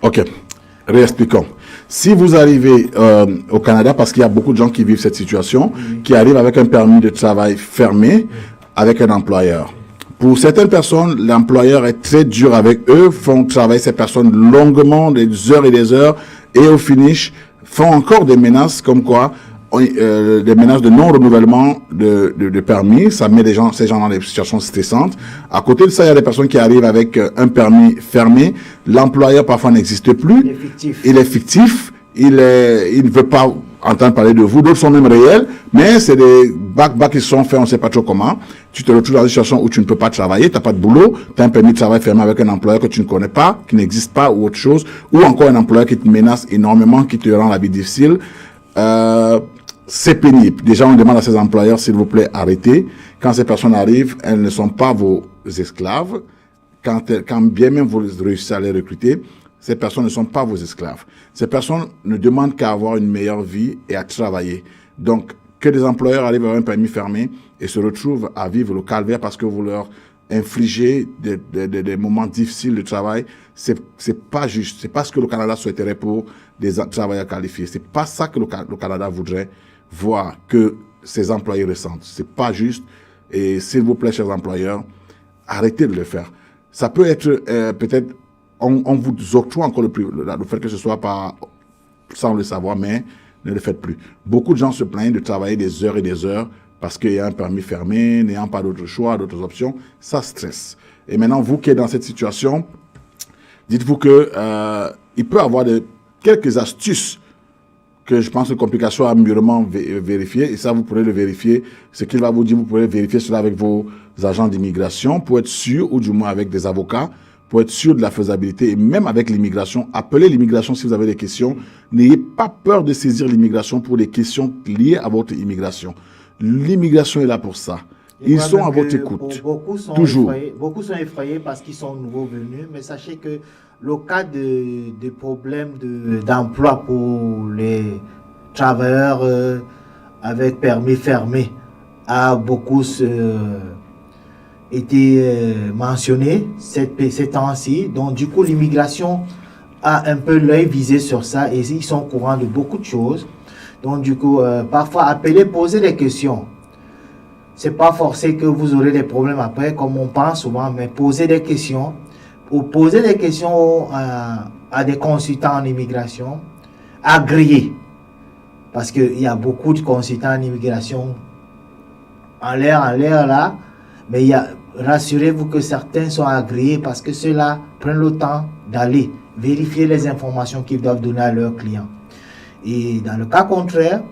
Ok, réexpliquons. Si vous arrivez au Canada, parce qu'il y a beaucoup de gens qui vivent cette situation, qui arrivent avec un permis de travail fermé, avec un employeur. Pour certaines personnes, l'employeur est très dur avec eux, font travailler ces personnes longuement, des heures et des heures, et au finish, font encore des menaces comme quoi, des menaces de non-renouvellement de permis. Ça met ces gens dans des situations stressantes. À côté de ça, il y a des personnes qui arrivent avec un permis fermé. L'employeur parfois n'existe plus. Il est fictif. Il ne veut pas entendre parler de vous. D'autres sont même réels, mais c'est des bacs qui sont faits, on ne sait pas trop comment. Tu te retrouves dans une situation où tu ne peux pas travailler, tu n'as pas de boulot, tu as un permis de travail fermé avec un employeur que tu ne connais pas, qui n'existe pas ou autre chose, ou encore un employeur qui te menace énormément, qui te rend la vie difficile. C'est pénible. Déjà, on demande à ces employeurs, s'il vous plaît, arrêtez. Quand ces personnes arrivent, elles ne sont pas vos esclaves. Quand bien même vous réussissez à les recruter, ces personnes ne sont pas vos esclaves. Ces personnes ne demandent qu'à avoir une meilleure vie et à travailler. Donc, que des employeurs arrivent à un permis fermé et se retrouvent à vivre le calvaire parce que vous leur infligez des moments difficiles de travail, c'est pas juste. C'est pas ce que le Canada souhaiterait pour des travailleurs qualifiés. C'est pas ça que le Canada voudrait voir que ses employés ressentent. C'est pas juste. Et s'il vous plaît, chers employeurs, arrêtez de le faire. Ça peut être peut-être on vous octroie encore le fait que ce soit pas sans le savoir, mais ne le faites plus. Beaucoup de gens se plaignent de travailler des heures et des heures parce qu'il y a un permis fermé, n'ayant pas d'autre choix, d'autres options. Ça stresse. Et maintenant, vous qui êtes dans cette situation, dites-vous que il peut y avoir quelques astuces que je pense que Complication a mûrement vérifié. Et ça, vous pourrez le vérifier. Ce qu'il va vous dire, vous pourrez vérifier cela avec vos agents d'immigration pour être sûr, ou du moins avec des avocats, pour être sûr de la faisabilité, et même avec l'immigration. Appelez l'immigration si vous avez des questions. N'ayez pas peur de saisir l'immigration pour des questions liées à votre immigration. L'immigration est là pour ça. Ils sont à votre écoute. Toujours. Beaucoup sont effrayés parce qu'ils sont nouveaux venus, mais sachez que le cas de problèmes d'emploi pour les travailleurs avec permis fermé a beaucoup été mentionné ces temps-ci. Donc, du coup, l'immigration a un peu l'œil visé sur ça et ils sont au courant de beaucoup de choses. Donc, du coup, parfois, appelez, posez des questions. C'est pas forcé que vous aurez des problèmes après, comme on pense souvent, mais posez des questions. Pour poser des questions à des consultants en immigration agréés. Parce qu'il y a beaucoup de consultants en immigration en l'air là, mais rassurez-vous que certains sont agréés parce que ceux-là prennent le temps d'aller vérifier les informations qu'ils doivent donner à leurs clients. Et dans le cas contraire,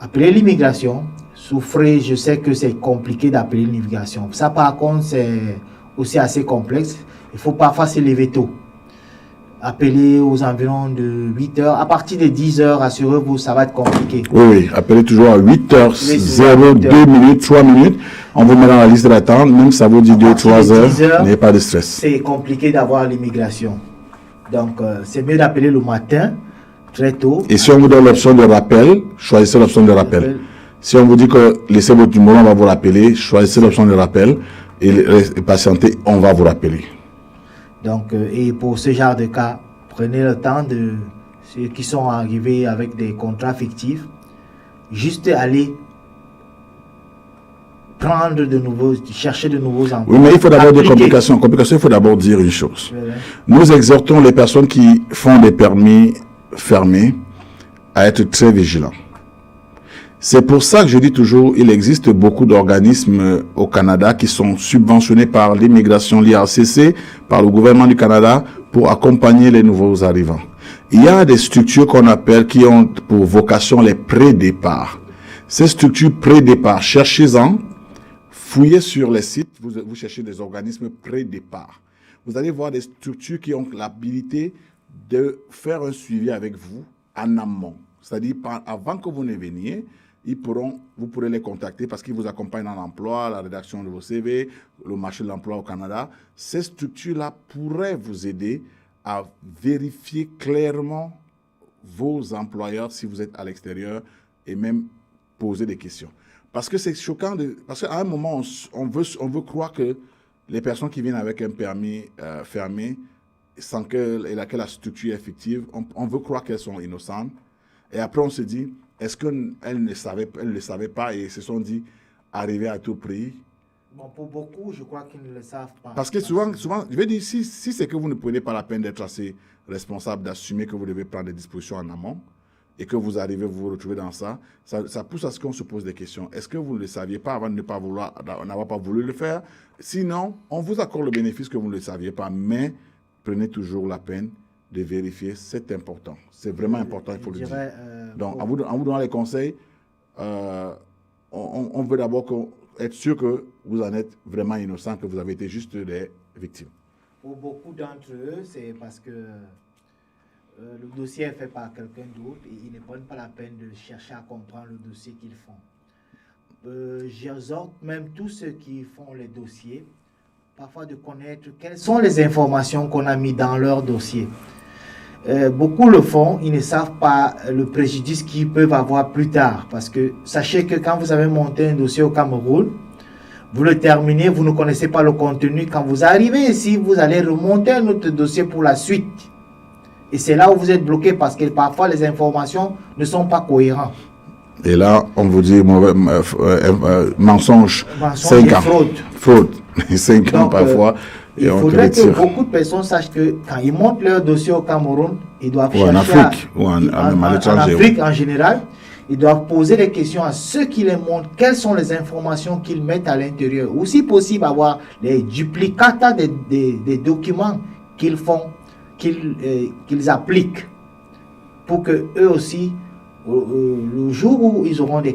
appelez l'immigration. Souffrez, je sais que c'est compliqué d'appeler l'immigration. Ça, par contre, c'est aussi assez complexe. Il faut parfois se lever tôt. Appelez aux environs de 8 heures. À partir de 10 heures, rassurez-vous, ça va être compliqué. Oui, appelez toujours à 8 heures, 0, 2 minutes, 3 minutes. On vous met dans la liste d'attente, même si ça vous dit 2, 3 heures, n'ayez pas de stress. C'est compliqué d'avoir l'immigration. Donc, c'est mieux d'appeler le matin, très tôt. Et si on vous donne l'option de rappel, choisissez l'option de rappel. Si on vous dit que laissez votre numéro, on va vous rappeler, choisissez l'option de rappel et patientez, on va vous rappeler. Donc, et pour ce genre de cas, prenez le temps de ceux qui sont arrivés avec des contrats fictifs, juste aller prendre chercher de nouveaux emplois. Oui, mais il faut d'abord des complications. Complications, il faut d'abord dire une chose. Oui. Nous exhortons les personnes qui font des permis fermés à être très vigilants. C'est pour ça que je dis toujours, il existe beaucoup d'organismes au Canada qui sont subventionnés par l'immigration, l'IRCC, par le gouvernement du Canada pour accompagner les nouveaux arrivants. Il y a des structures qu'on appelle, qui ont pour vocation les pré-départs. Ces structures pré-départ, cherchez-en, fouillez sur les sites, vous cherchez des organismes pré-départ. Vous allez voir des structures qui ont l'habilité de faire un suivi avec vous en amont. C'est-à-dire, avant que vous ne veniez, vous pourrez les contacter parce qu'ils vous accompagnent dans l'emploi, la rédaction de vos CV, le marché de l'emploi au Canada. Ces structures-là pourraient vous aider à vérifier clairement vos employeurs si vous êtes à l'extérieur et même poser des questions. Parce que c'est choquant, parce qu'à un moment, on veut croire que les personnes qui viennent avec un permis fermé sans que la structure est fictive, on veut croire qu'elles sont innocentes. Et après, on se dit, est-ce qu'elles ne le savaient pas et se sont dit, arriver à tout prix? Bon, pour beaucoup, je crois qu'ils ne le savent pas. Parce que souvent, je veux dire, si c'est que vous ne prenez pas la peine d'être assez responsable, d'assumer que vous devez prendre des dispositions en amont, et que vous arrivez, vous vous retrouvez dans ça pousse à ce qu'on se pose des questions. Est-ce que vous ne le saviez pas avant de n'avoir pas voulu le faire? Sinon, on vous accorde le bénéfice que vous ne le saviez pas, mais prenez toujours la peine de vérifier. C'est important. C'est vraiment important, il faut le dire. Donc, en vous donnant les conseils, on veut d'abord être sûr que vous en êtes vraiment innocent, que vous avez été juste des victimes. Pour beaucoup d'entre eux, c'est parce que le dossier est fait par quelqu'un d'autre et ils ne prennent pas la peine de chercher à comprendre le dossier qu'ils font. J'exhorte même tous ceux qui font les dossiers, parfois de connaître quelles sont les informations qu'on a mis dans leur dossier. Beaucoup le font, ils ne savent pas le préjudice qu'ils peuvent avoir plus tard. Parce que sachez que quand vous avez monté un dossier au Cameroun, vous le terminez, vous ne connaissez pas le contenu. Quand vous arrivez ici, vous allez remonter un autre dossier pour la suite. Et c'est là où vous êtes bloqué parce que parfois les informations ne sont pas cohérentes. Et là, on vous dit mensonge 5 ans. Fraude. 5 ans parfois. Il faudrait que beaucoup de personnes sachent que quand ils montent leur dossier au Cameroun, ils doivent chercher en Afrique en général, ils doivent poser des questions à ceux qui les montrent, quelles sont les informations qu'ils mettent à l'intérieur. Ou si possible, avoir les duplicata des documents qu'ils font, qu'ils appliquent, pour que eux aussi, le jour où ils auront des